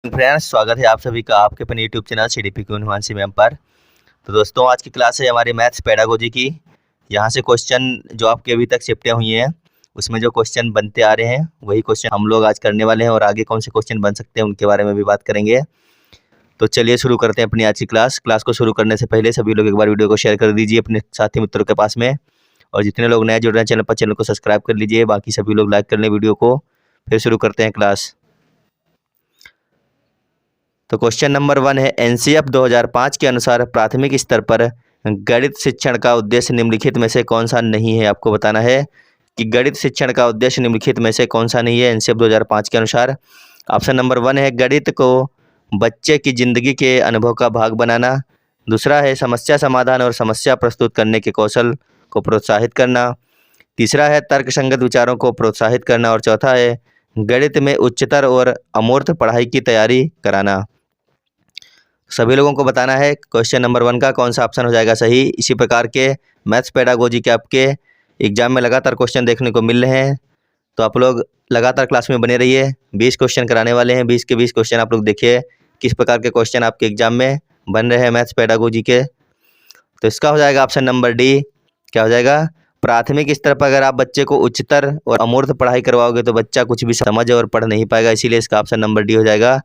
Friends, स्वागत है आप सभी का आपके अपने YouTube channel CDP Himanshi ma'am पर। तो दोस्तों, आज की क्लास है हमारी मैथ्स पेडागोजी की। यहाँ से क्वेश्चन जो आपके अभी तक शिफ्टें हुई हैं, उसमें जो क्वेश्चन बनते आ रहे हैं वही क्वेश्चन हम लोग आज करने वाले हैं, और आगे कौन से क्वेश्चन बन सकते हैं उनके बारे में भी बात करेंगे। तो चलिए शुरू करते हैं अपनी आज की क्लास को शुरू करने से पहले सभी लोग एक बार वीडियो को शेयर कर दीजिए अपने साथी मित्रों के पास में, और जितने लोग नए जुड़ रहे हैं चैनल को सब्सक्राइब कर लीजिए। बाकी सभी लोग लाइक कर लें वीडियो को। फिर शुरू करते हैं क्लास। तो क्वेश्चन नंबर 1 है, एनसीएफ 2005 के अनुसार प्राथमिक स्तर पर गणित शिक्षण का उद्देश्य निम्नलिखित में से कौन सा नहीं है। आपको बताना है कि गणित शिक्षण का उद्देश्य निम्नलिखित में से कौन सा नहीं है एनसीएफ 2005 के अनुसार। ऑप्शन नंबर 1 है, गणित को बच्चे की जिंदगी के अनुभव का भाग बनाना। दूसरा है, समस्या समाधान और समस्या प्रस्तुत करने के कौशल को प्रोत्साहित करना। तीसरा है, तर्कसंगत विचारों को प्रोत्साहित करना। और चौथा है, गणित में उच्चतर और अमूर्त पढ़ाई की तैयारी कराना। सभी लोगों को बताना है क्वेश्चन नंबर 1 का कौन सा ऑप्शन हो जाएगा सही। इसी प्रकार के मैथ्स पेडागोजी के आपके एग्जाम में लगातार क्वेश्चन देखने को मिल रहे हैं, तो आप लोग लगातार क्लास में बने रहिए। 20 क्वेश्चन कराने वाले हैं, 20 के 20 क्वेश्चन आप लोग देखिए किस प्रकार के क्वेश्चन आपके एग्जाम में बन रहे हैं मैथ्स पेडागोजी के। तो इसका हो जाएगा ऑप्शन नंबर डी। क्या हो जाएगा? प्राथमिक स्तर पर अगर आप बच्चे को उच्चतर और अमूर्त पढ़ाई करवाओगे तो बच्चा कुछ भी समझ और पढ़ नहीं पाएगा, इसीलिए इसका ऑप्शन नंबर डी हो जाएगा।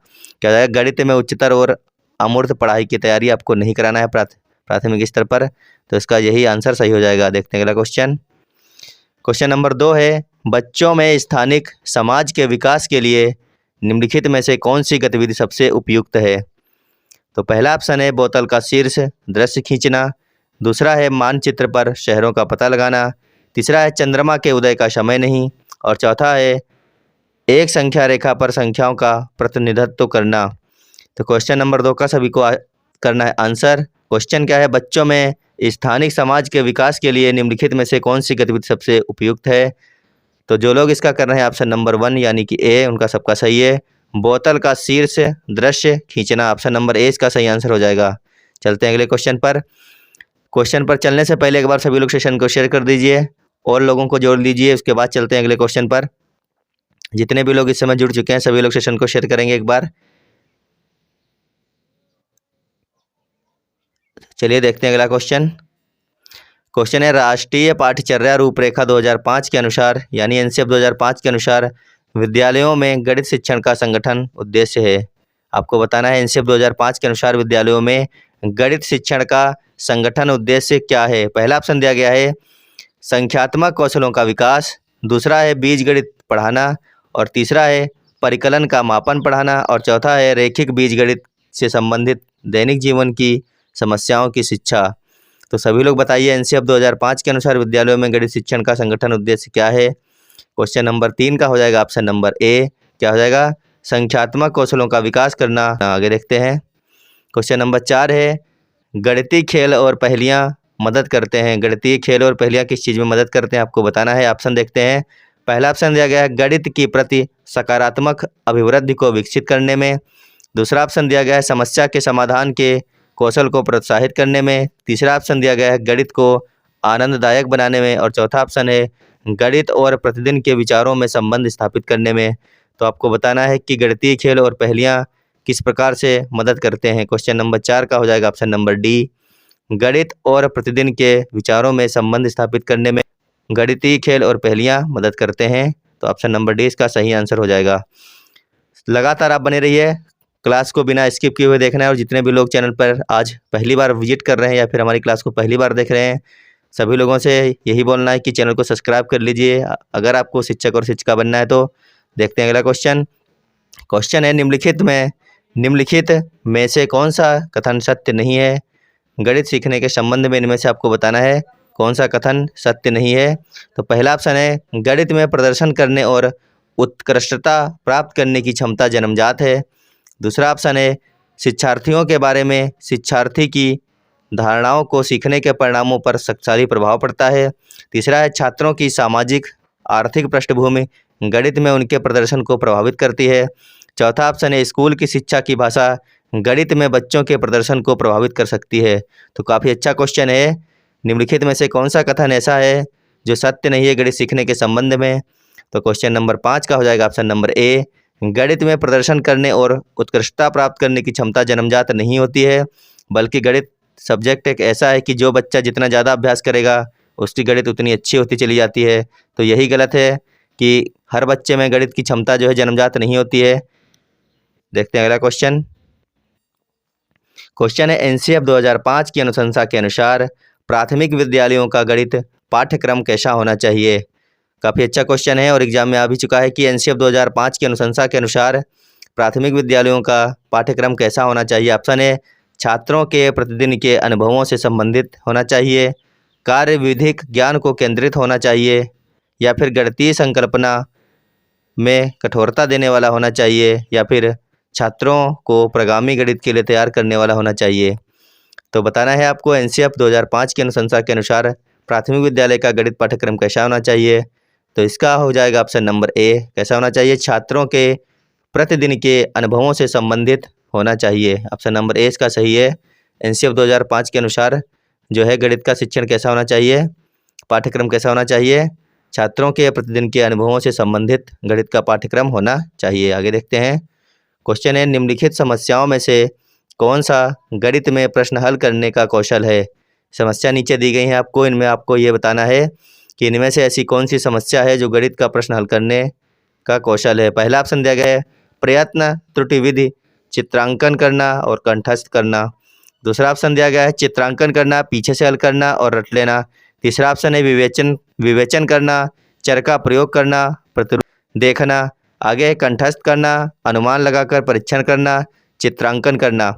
क्या हो जाएगा? गणित में उच्चतर और अमूर्त पढ़ाई की तैयारी आपको नहीं कराना है प्राथमिक स्तर पर, तो इसका यही आंसर सही हो जाएगा। देखते हैं अगला क्वेश्चन। क्वेश्चन नंबर 2 है, बच्चों में स्थानिक समाज के विकास के लिए निम्नलिखित में से कौन सी गतिविधि सबसे उपयुक्त है। तो पहला ऑप्शन है, बोतल का शीर्ष दृश्य खींचना। दूसरा है, मानचित्र पर शहरों का पता लगाना। तीसरा है, चंद्रमा के उदय का समय नहीं। और चौथा है, एक संख्या रेखा पर संख्याओं का प्रतिनिधित्व करना। तो क्वेश्चन नंबर 2 का सभी को करना है आंसर। क्वेश्चन क्या है, बच्चों में स्थानिक समाज के विकास के लिए निम्नलिखित में से कौन सी गतिविधि सबसे उपयुक्त है। तो जो लोग इसका कर रहे हैं ऑप्शन नंबर 1 यानी कि ए, उनका सबका सही है। बोतल का शीर्ष दृश्य खींचना, ऑप्शन नंबर ए इसका सही आंसर हो जाएगा। चलते हैं अगले क्वेश्चन पर। क्वेश्चन पर चलने से पहले एक बार सभी लोग सेशन को शेयर कर दीजिए और लोगों को जोड़ लीजिए। उसके बाद चलते हैं अगले क्वेश्चन पर। जितने भी लोग इस समय जुड़ चुके हैं सभी लोग सेशन को शेयर करेंगे एक बार। चलिए देखते हैं अगला क्वेश्चन। क्वेश्चन है, राष्ट्रीय पाठ्यचर्या रूपरेखा 2005 के अनुसार यानी एनसीएफ 2005 के अनुसार विद्यालयों में गणित शिक्षण का संगठन उद्देश्य है। आपको बताना है एनसीएफ 2005 के अनुसार विद्यालयों में गणित शिक्षण का संगठन उद्देश्य क्या है। पहला ऑप्शन दिया गया है, संख्यात्मक कौशलों का विकास। दूसरा है, बीजगणित पढ़ाना। और तीसरा है, परिकलन का मापन पढ़ाना। और चौथा है, रैखिक बीजगणित से संबंधित दैनिक जीवन की समस्याओं की शिक्षा। तो सभी लोग बताइए एनसीएफ 2005 के अनुसार विद्यालयों में गणित शिक्षण का संगठन उद्देश्य क्या है। क्वेश्चन नंबर 3 का हो जाएगा ऑप्शन नंबर ए। क्या हो जाएगा? संख्यात्मक कौशलों का विकास करना। आगे देखते हैं। क्वेश्चन नंबर 4 है, गणितीय खेल और पहेलियाँ मदद करते हैं। गणितीय खेल और पहेलियाँ किस चीज़ में मदद करते हैं आपको बताना है। ऑप्शन देखते हैं। पहला ऑप्शन दिया गया है, गणित की प्रति सकारात्मक अभिवृद्धि को विकसित करने में। दूसरा ऑप्शन दिया गया है, समस्या के समाधान के कौशल को प्रोत्साहित करने में। तीसरा ऑप्शन दिया गया है, गणित को आनंददायक बनाने में। और चौथा ऑप्शन है, गणित और प्रतिदिन के विचारों में संबंध स्थापित करने में। तो आपको बताना है कि गणितीय खेल और पहेलियाँ किस प्रकार से मदद करते हैं। क्वेश्चन नंबर 4 का हो जाएगा ऑप्शन नंबर डी। गणित और प्रतिदिन के विचारों में संबंध स्थापित करने में गणितीय खेल और पहेलियाँ मदद करते हैं। तो ऑप्शन नंबर डी इसका सही आंसर हो जाएगा। लगातार आप बने रहिए, क्लास को बिना स्किप किए हुए देखना है। और जितने भी लोग चैनल पर आज पहली बार विजिट कर रहे हैं या फिर हमारी क्लास को पहली बार देख रहे हैं, सभी लोगों से यही बोलना है कि चैनल को सब्सक्राइब कर लीजिए अगर आपको शिक्षक और शिक्षिका बनना है तो। देखते हैं अगला क्वेश्चन। क्वेश्चन है, निम्नलिखित में से कौन सा कथन सत्य नहीं है। गणित सीखने के संबंध में इनमें से आपको बताना है कौन सा कथन सत्य नहीं है। तो पहला ऑप्शन है, गणित में प्रदर्शन करने और उत्कृष्टता प्राप्त करने की क्षमता जन्मजात है। दूसरा ऑप्शन है, शिक्षार्थियों के बारे में शिक्षार्थी की धारणाओं को सीखने के परिणामों पर शक्तिशाली प्रभाव पड़ता है। तीसरा है, छात्रों की सामाजिक आर्थिक पृष्ठभूमि गणित में उनके प्रदर्शन को प्रभावित करती है। चौथा ऑप्शन है, स्कूल की शिक्षा की भाषा गणित में बच्चों के प्रदर्शन को प्रभावित कर सकती है। तो काफ़ी अच्छा क्वेश्चन है। निम्नलिखित में से कौन सा कथन ऐसा है जो सत्य नहीं है गणित सीखने के संबंध में। तो क्वेश्चन नंबर 5 का हो जाएगा ऑप्शन नंबर ए। गणित में प्रदर्शन करने और उत्कृष्टता प्राप्त करने की क्षमता जन्मजात नहीं होती है, बल्कि गणित सब्जेक्ट एक ऐसा है कि जो बच्चा जितना ज़्यादा अभ्यास करेगा उसकी गणित उतनी अच्छी होती चली जाती है। तो यही गलत है कि हर बच्चे में गणित की क्षमता जो है जन्मजात नहीं होती है। देखते हैं अगला क्वेश्चन। क्वेश्चन है एनसीएफ 2005 की अनुशंसा के अनुसार प्राथमिक विद्यालयों का गणित पाठ्यक्रम कैसा होना चाहिए। काफ़ी अच्छा क्वेश्चन है और एग्जाम में आ भी चुका है कि एनसीएफ 2005 की अनुशंसा के अनुसार प्राथमिक विद्यालयों का पाठ्यक्रम कैसा होना चाहिए। ऑप्शन है छात्रों के प्रतिदिन के अनुभवों से संबंधित होना चाहिए, कार्य विधिक ज्ञान को केंद्रित होना चाहिए, या फिर गणितीय संकल्पना में कठोरता देने वाला होना चाहिए, या फिर छात्रों को प्रगामी गणित के लिए तैयार करने वाला होना चाहिए। तो बताना है आपको एनसीएफ 2005 की अनुशंसा के अनुसार प्राथमिक विद्यालय का गणित पाठ्यक्रम कैसा होना चाहिए। तो इसका हो जाएगा ऑप्शन नंबर ए, कैसा होना चाहिए, छात्रों के प्रतिदिन के अनुभवों से संबंधित होना चाहिए। ऑप्शन नंबर ए इसका सही है। एनसीएफ 2005 के अनुसार जो है गणित का शिक्षण कैसा होना चाहिए, पाठ्यक्रम कैसा होना चाहिए, छात्रों के प्रतिदिन के अनुभवों से संबंधित गणित का पाठ्यक्रम होना चाहिए। आगे देखते हैं। क्वेश्चन है निम्नलिखित समस्याओं में से कौन सा गणित में प्रश्न हल करने का कौशल है। समस्या नीचे दी गई है आपको, इनमें आपको ये बताना है कि इनमें से ऐसी कौन सी समस्या है जो गणित का प्रश्न हल करने का कौशल है। पहला ऑप्शन दिया गया है प्रयत्न त्रुटि विधि, चित्रांकन करना और कंठस्थ करना। दूसरा ऑप्शन दिया गया है चित्रांकन करना, पीछे से हल करना और रट लेना। तीसरा ऑप्शन है विवेचन करना, चर का प्रयोग करना, प्रतिरूप देखना। आगे है कंठस्थ करना, अनुमान लगाकर परीक्षण करना, चित्रांकन करना।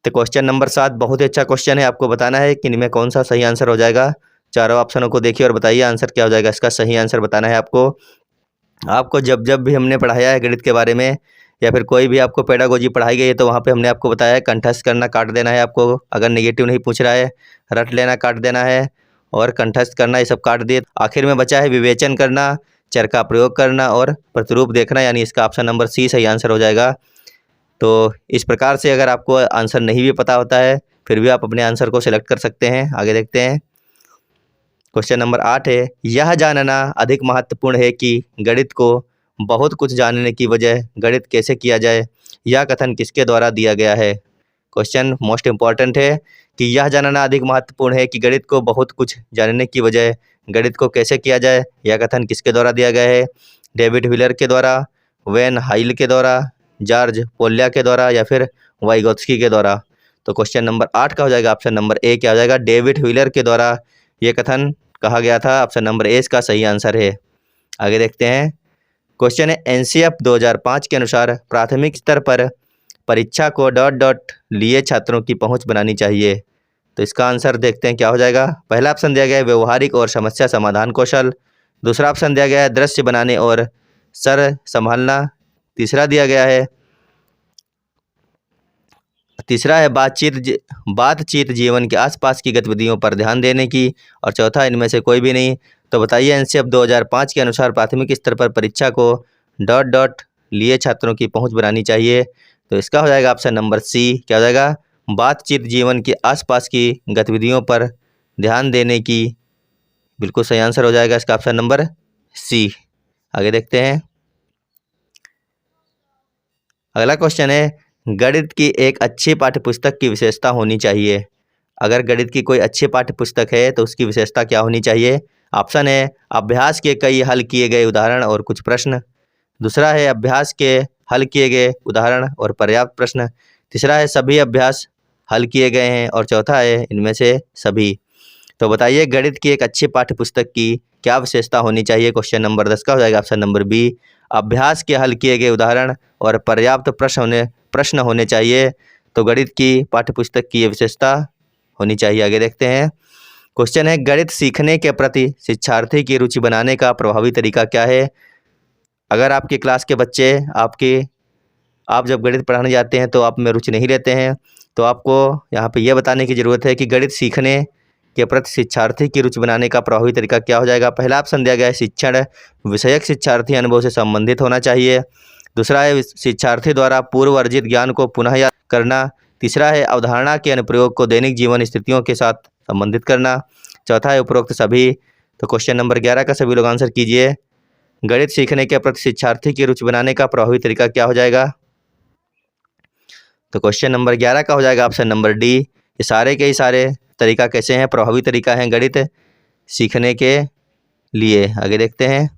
तो क्वेश्चन नंबर 7 बहुत ही अच्छा क्वेश्चन है। आपको बताना है कि इनमें कौन सा सही आंसर हो जाएगा। चारों ऑप्शनों को देखिए और बताइए आंसर क्या हो जाएगा। इसका सही आंसर बताना है आपको जब जब भी हमने पढ़ाया है गणित के बारे में, या फिर कोई भी आपको पेडागोजी पढ़ाई गई है, तो वहाँ पे हमने आपको बताया है कंठस्थ करना काट देना है आपको, अगर नेगेटिव नहीं पूछ रहा है, रट लेना काट देना है, और कंठस्थ करना ये सब काट दिए। आखिर में बचा है विवेचन करना, चर का प्रयोग करना और प्रतिरूप देखना, यानी इसका ऑप्शन नंबर सी सही आंसर हो जाएगा। तो इस प्रकार से अगर आपको आंसर नहीं भी पता होता है फिर भी आप अपने आंसर को सिलेक्ट कर सकते हैं। आगे देखते हैं। क्वेश्चन नंबर 8 है यह जानना अधिक महत्वपूर्ण है कि गणित को बहुत कुछ जानने की वजह गणित कैसे किया जाए, यह कथन किसके द्वारा दिया गया है। क्वेश्चन मोस्ट इम्पॉर्टेंट है कि यह जानना अधिक महत्वपूर्ण है कि गणित को बहुत कुछ जानने की वजह गणित को कैसे किया जाए, यह कथन किसके द्वारा दिया गया है। डेविड व्हीलर के द्वारा, वेन हाइल के द्वारा, जॉर्ज पोल्या के द्वारा, या फिर वाइगोत्स्की के द्वारा। तो क्वेश्चन नंबर 8 का हो जाएगा ऑप्शन नंबर ए क्या हो जाएगा, डेविड व्हीलर के द्वारा ये कथन कहा गया था। ऑप्शन नंबर ए इसका सही आंसर है। आगे देखते हैं। क्वेश्चन है एनसीएफ 2005 के अनुसार प्राथमिक स्तर पर परीक्षा को डॉट डॉट लिए छात्रों की पहुंच बनानी चाहिए। तो इसका आंसर देखते हैं क्या हो जाएगा। पहला ऑप्शन दिया गया है व्यवहारिक और समस्या समाधान कौशल। दूसरा ऑप्शन दिया गया है दृश्य बनाने और सर संभालना। तीसरा है बातचीत जीवन के आसपास की गतिविधियों पर ध्यान देने की, और चौथा इनमें से कोई भी नहीं। तो बताइए एनसीएफ 2005 के अनुसार प्राथमिक स्तर पर परीक्षा को डॉट डॉट लिए छात्रों की पहुंच बनानी चाहिए। तो इसका हो जाएगा ऑप्शन नंबर सी क्या हो जाएगा, बातचीत जीवन के आसपास की गतिविधियों पर ध्यान देने की। बिल्कुल सही आंसर हो जाएगा इसका ऑप्शन नंबर सी। आगे देखते हैं। अगला क्वेश्चन है गणित की एक अच्छी पाठ्यपुस्तक की विशेषता होनी चाहिए। अगर गणित की कोई अच्छी पाठ्यपुस्तक है तो उसकी विशेषता क्या होनी चाहिए। ऑप्शन है अभ्यास के कई हल किए गए उदाहरण और कुछ प्रश्न। दूसरा है अभ्यास के हल किए गए उदाहरण और पर्याप्त प्रश्न। तीसरा है सभी अभ्यास हल किए गए हैं, और चौथा है इनमें से सभी। तो बताइए गणित की एक अच्छी पाठ्यपुस्तक की क्या विशेषता होनी चाहिए। क्वेश्चन नंबर 10 का हो जाएगा ऑप्शन नंबर बी, अभ्यास के हल किए गए उदाहरण और पर्याप्त प्रश्न होने चाहिए। तो गणित की पाठ्यपुस्तक की ये विशेषता होनी चाहिए। आगे देखते हैं। क्वेश्चन है गणित सीखने के प्रति शिक्षार्थी की रुचि बनाने का प्रभावी तरीका क्या है। अगर आपकी क्लास के बच्चे आप जब गणित पढ़ाने जाते हैं तो आप में रुचि नहीं लेते हैं, तो आपको यहाँ पे ये बताने की ज़रूरत है कि गणित सीखने के प्रति शिक्षार्थी की रुचि बनाने का प्रभावी तरीका क्या हो जाएगा। पहला ऑप्शन दिया गया है शिक्षण विषयक शिक्षार्थी अनुभव से संबंधित होना चाहिए। दूसरा है शिक्षार्थी द्वारा पूर्व अर्जित ज्ञान को पुनः याद करना। तीसरा है अवधारणा के अनुप्रयोग को दैनिक जीवन स्थितियों के साथ संबंधित करना। चौथा है उपरोक्त सभी। तो क्वेश्चन नंबर 11 का सभी लोग आंसर कीजिए। गणित सीखने के प्रति शिक्षार्थी की रुचि बनाने का प्रभावी तरीका क्या हो जाएगा? तो क्वेश्चन नंबर 11 का हो जाएगा ऑप्शन नंबर डी। ये सारे के ही सारे तरीका कैसे हैं? प्रभावी तरीका है गणित सीखने के लिए। आगे देखते हैं,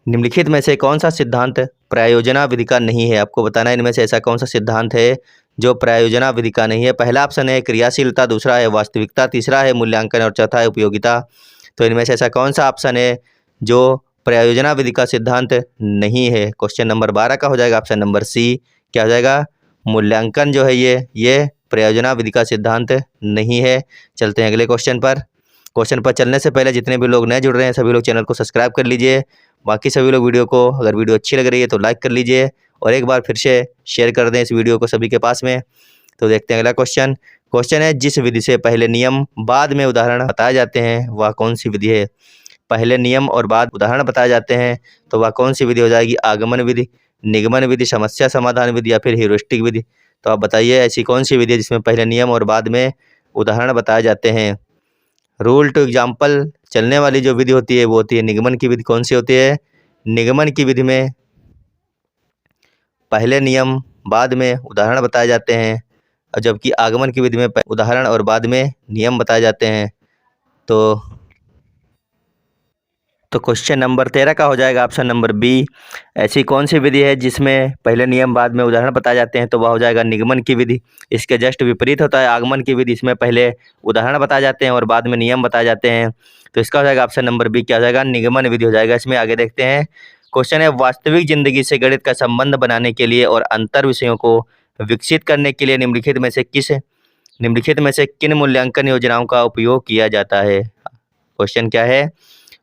निम्नलिखित में से कौन सा सिद्धांत प्रायोजना विधि का नहीं है? आपको बताना है इनमें से ऐसा कौन सा सिद्धांत है जो प्रायोजना विधि का नहीं है। पहला ऑप्शन है क्रियाशीलता, दूसरा है वास्तविकता, तीसरा है मूल्यांकन और चौथा है उपयोगिता। तो इनमें से ऐसा कौन सा ऑप्शन है जो प्रायोजना विधि का सिद्धांत नहीं है? क्वेश्चन नंबर 12 का हो जाएगा ऑप्शन नंबर सी। क्या हो जाएगा? मूल्यांकन जो है ये प्रायोजना विधि का सिद्धांत नहीं है। चलते हैं अगले क्वेश्चन पर। क्वेश्चन पर चलने से पहले जितने भी लोग नए जुड़ रहे हैं सभी लोग चैनल को सब्सक्राइब कर लीजिए। बाकी सभी लोग वीडियो को, अगर वीडियो अच्छी लग रही है तो लाइक कर लीजिए और एक बार फिर से शेयर कर दें इस वीडियो को सभी के पास में। तो देखते हैं अगला क्वेश्चन। क्वेश्चन है, जिस विधि से पहले नियम बाद में उदाहरण बताए जाते हैं वह कौन सी विधि है? पहले नियम और बाद उदाहरण बताए जाते हैं तो वह कौन सी विधि हो जाएगी? आगमन विधि, निगमन विधि, समस्या समाधान विधि या फिर ह्यूरिस्टिक विधि। तो आप बताइए ऐसी कौन सी विधि है जिसमें पहले नियम और बाद में उदाहरण बताए जाते हैं? रूल टू एग्जाम्पल चलने वाली जो विधि होती है वो होती है निगमन की विधि। कौन सी होती है? निगमन की विधि में पहले नियम बाद में उदाहरण बताए जाते हैं, और जबकि आगमन की विधि में उदाहरण और बाद में नियम बताए जाते हैं। तो क्वेश्चन नंबर 13 का हो जाएगा ऑप्शन नंबर बी। ऐसी कौन सी विधि है जिसमें पहले नियम बाद में उदाहरण बताए जाते हैं? तो वह हो जाएगा निगमन की विधि। इसके जस्ट विपरीत होता है आगमन की विधि, इसमें पहले उदाहरण बताए जाते हैं और बाद में नियम बताए जाते हैं। तो इसका हो जाएगा ऑप्शन नंबर बी। क्या हो जाएगा? निगमन विधि हो जाएगा इसमें। आगे देखते हैं, क्वेश्चन है, वास्तविक जिंदगी से गणित का संबंध बनाने के लिए और अंतर विषयों को विकसित करने के लिए निम्नलिखित में से किन मूल्यांकन योजनाओं का उपयोग किया जाता है? क्वेश्चन क्या है?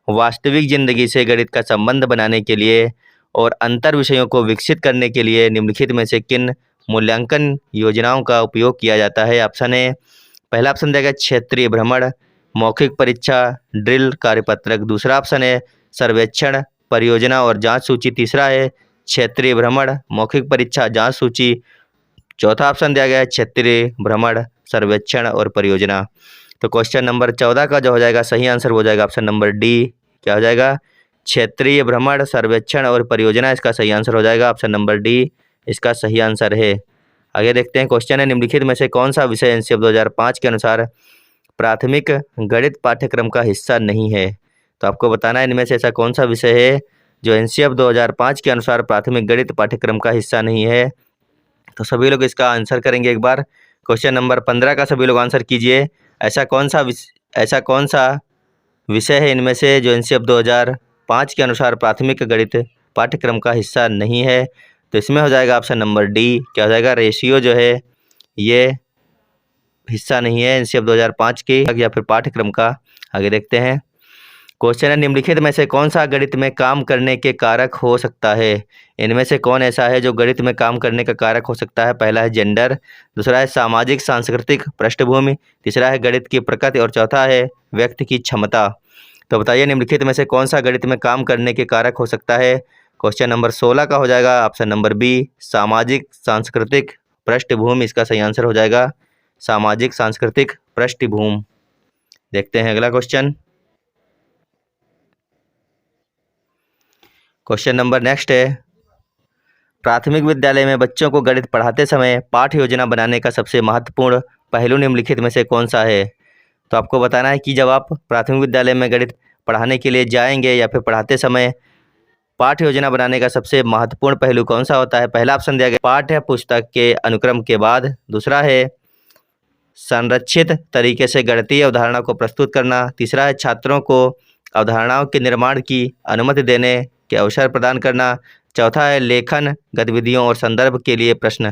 वास्तविक जिंदगी से गणित का संबंध बनाने के लिए और अंतर विषयों को विकसित करने के लिए निम्नलिखित में से किन मूल्यांकन योजनाओं का उपयोग किया जाता है? ऑप्शन है, पहला ऑप्शन देगा क्षेत्रीय भ्रमण, मौखिक परीक्षा, ड्रिल, कार्यपत्रक। दूसरा ऑप्शन है सर्वेक्षण, परियोजना और जांच सूची। तीसरा है क्षेत्रीय भ्रमण, मौखिक परीक्षा, जांच सूची। चौथा ऑप्शन दिया गया है क्षेत्रीय भ्रमण, सर्वेक्षण और परियोजना। तो क्वेश्चन नंबर 14 का जो हो जाएगा सही आंसर हो जाएगा ऑप्शन नंबर डी। क्या हो जाएगा? क्षेत्रीय भ्रमण, सर्वेक्षण और परियोजना इसका सही आंसर हो जाएगा। ऑप्शन नंबर डी इसका सही आंसर है। आगे देखते हैं, क्वेश्चन है, निम्नलिखित में से कौन सा विषय एनसीएफ 2005 के अनुसार प्राथमिक गणित पाठ्यक्रम का हिस्सा नहीं है? तो आपको बताना है इनमें से ऐसा कौन सा विषय है जो एनसीएफ 2005 के अनुसार प्राथमिक गणित पाठ्यक्रम का हिस्सा नहीं है। तो सभी लोग इसका आंसर करेंगे एक बार। क्वेश्चन नंबर 15 का सभी लोग आंसर कीजिए। ऐसा कौन सा विषय है इनमें से जो एनसीएफ 2005 के अनुसार प्राथमिक गणित पाठ्यक्रम का हिस्सा नहीं है? तो इसमें हो जाएगा ऑप्शन नंबर डी। क्या हो जाएगा? रेशियो जो है ये हिस्सा नहीं है एनसीएफ 2005 के या फिर पाठ्यक्रम का। आगे देखते हैं, क्वेश्चन है, निम्नलिखित में से कौन सा गणित में काम करने के कारक हो सकता है? इनमें से कौन ऐसा है जो गणित में काम करने का कारक हो सकता है? पहला है जेंडर, दूसरा है सामाजिक सांस्कृतिक पृष्ठभूमि, तीसरा है गणित की प्रकृति और चौथा है व्यक्ति की क्षमता। तो बताइए निम्नलिखित में से कौन सा गणित में काम करने के कारक हो सकता है? क्वेश्चन नंबर 16 का हो जाएगा ऑप्शन नंबर बी, सामाजिक सांस्कृतिक पृष्ठभूमि इसका सही आंसर हो जाएगा। सामाजिक सांस्कृतिक पृष्ठभूमि। देखते हैं अगला क्वेश्चन। क्वेश्चन नंबर नेक्स्ट है, प्राथमिक विद्यालय में बच्चों को गणित पढ़ाते समय पाठ्य योजना बनाने का सबसे महत्वपूर्ण पहलू निम्नलिखित में से कौन सा है? तो आपको बताना है कि जब आप प्राथमिक विद्यालय में गणित पढ़ाने के लिए जाएंगे या फिर पढ़ाते समय पाठ्य योजना बनाने का सबसे महत्वपूर्ण पहलू कौन सा होता है? पहला ऑप्शन दिया गया पाठ्य पुस्तक के अनुक्रम के बाद, दूसरा है संरक्षित तरीके से गणितीय अवधारणा को प्रस्तुत करना, तीसरा है छात्रों को अवधारणाओं के निर्माण की अनुमति देने के अवसर प्रदान करना, चौथा है लेखन गतिविधियों और संदर्भ के लिए प्रश्न।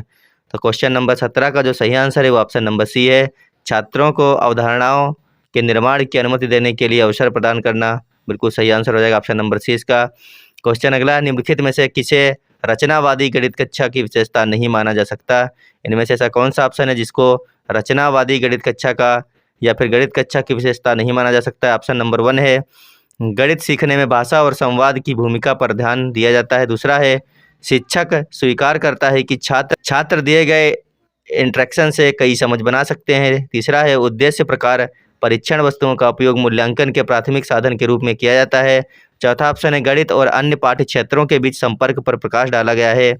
तो क्वेश्चन नंबर 17 का जो सही आंसर है वो ऑप्शन नंबर सी है, छात्रों को अवधारणाओं के निर्माण की अनुमति देने के लिए अवसर प्रदान करना। बिल्कुल सही आंसर हो जाएगा ऑप्शन नंबर सी इसका। क्वेश्चन अगला, निम्नलिखित में से किसे रचनावादी गणित कक्षा की विशेषता नहीं माना जा सकता? इनमें से ऐसा कौन सा ऑप्शन है जिसको रचनावादी गणित कक्षा का या फिर गणित कक्षा की विशेषता नहीं माना जा सकता है? ऑप्शन नंबर 1 है गणित सीखने में भाषा और संवाद की भूमिका पर ध्यान दिया जाता है, दूसरा है शिक्षक स्वीकार करता है कि छात्र दिए गए इंटरेक्शन से कई समझ बना सकते हैं, तीसरा है उद्देश्य प्रकार परीक्षण वस्तुओं का उपयोग मूल्यांकन के प्राथमिक साधन के रूप में किया जाता है, चौथा ऑप्शन है गणित और अन्य पाठ्य क्षेत्रों के बीच संपर्क पर प्रकाश डाला गया है।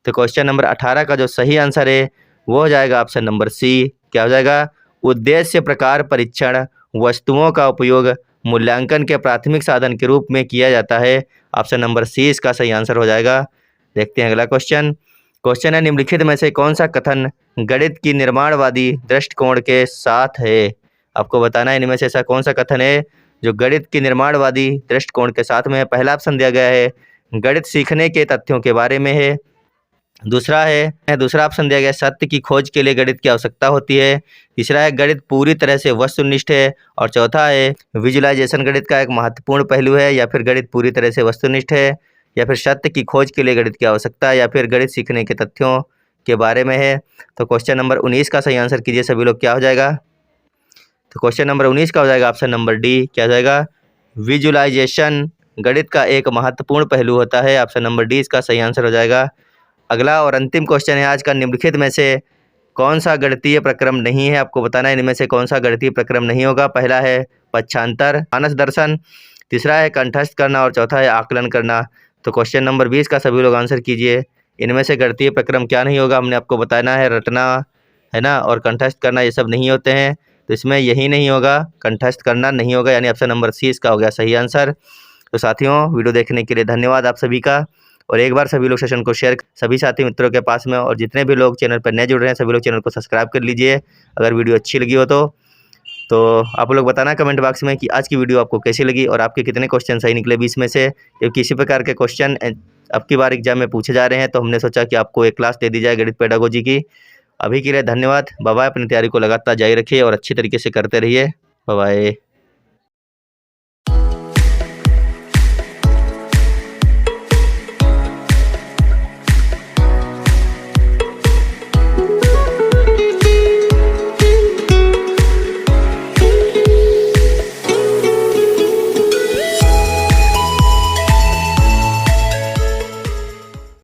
तो क्वेश्चन नंबर 18 का जो सही आंसर है वो हो जाएगा ऑप्शन नंबर सी। क्या हो जाएगा? उद्देश्य प्रकार परीक्षण वस्तुओं का उपयोग मूल्यांकन के प्राथमिक साधन के रूप में किया जाता है। ऑप्शन नंबर सी इसका सही आंसर हो जाएगा। देखते हैं अगला क्वेश्चन। क्वेश्चन है निम्नलिखित में से कौन सा कथन गणित की निर्माणवादी दृष्टिकोण के साथ है? आपको बताना है इनमें से ऐसा कौन सा कथन है जो गणित की निर्माणवादी दृष्टिकोण के साथ में है। पहला ऑप्शन दिया गया है गणित सीखने के तथ्यों के बारे में है। दूसरा ऑप्शन दिया गया सत्य की खोज के लिए गणित की आवश्यकता होती है। तीसरा है गणित पूरी तरह से वस्तुनिष्ठ है। और चौथा है विजुअलाइजेशन गणित का एक महत्वपूर्ण पहलू है, या फिर गणित पूरी तरह से वस्तुनिष्ठ है, या फिर सत्य की खोज के लिए गणित की आवश्यकता है, या फिर गणित सीखने के तथ्यों के बारे में है। तो क्वेश्चन नंबर 19 का सही आंसर कीजिए सभी लोग। क्या हो जाएगा? तो क्वेश्चन नंबर 19 का हो जाएगा ऑप्शन नंबर डी। क्या हो जाएगा? विजुअलाइजेशन गणित का एक महत्वपूर्ण पहलू होता है। ऑप्शन नंबर डी इसका सही आंसर हो जाएगा। अगला और अंतिम क्वेश्चन है आज का, निम्नलिखित में से कौन सा गणितीय प्रक्रम नहीं है? आपको बताना है इनमें से कौन सा गणितीय प्रक्रम नहीं होगा। पहला है पक्षांतर मानस दर्शन, तीसरा है कंठस्थ करना और चौथा है आकलन करना। तो क्वेश्चन नंबर 20 का सभी लोग आंसर कीजिए। इनमें से गणितीय प्रक्रम क्या नहीं होगा? हमने आपको बताना है रटना है ना, और कंठस्थ करना ये सब नहीं होते हैं। तो इसमें यही नहीं होगा, कंठस्थ करना नहीं होगा, यानी ऑप्शन नंबर सी इसका हो गया सही आंसर। तो साथियों वीडियो देखने के लिए धन्यवाद आप सभी का। और एक बार सभी लोग सेशन को शेयर सभी साथी मित्रों के पास में, और जितने भी लोग चैनल पर नए जुड़ रहे हैं सभी लोग चैनल को सब्सक्राइब कर लीजिए अगर वीडियो अच्छी लगी हो तो आप लोग बताना कमेंट बॉक्स में कि आज की वीडियो आपको कैसी लगी और आपके कितने क्वेश्चन सही निकले 20 में से। जब किसी प्रकार के क्वेश्चन अब की बार एग्जाम में पूछे जा रहे हैं तो हमने सोचा कि आपको एक क्लास दे दी जाए गणित पेडागोजी की। अभी के लिए धन्यवाद। Bye bye. अपनी तैयारी को लगातार जारी रखिए और अच्छी तरीके से करते रहिए। Bye bye.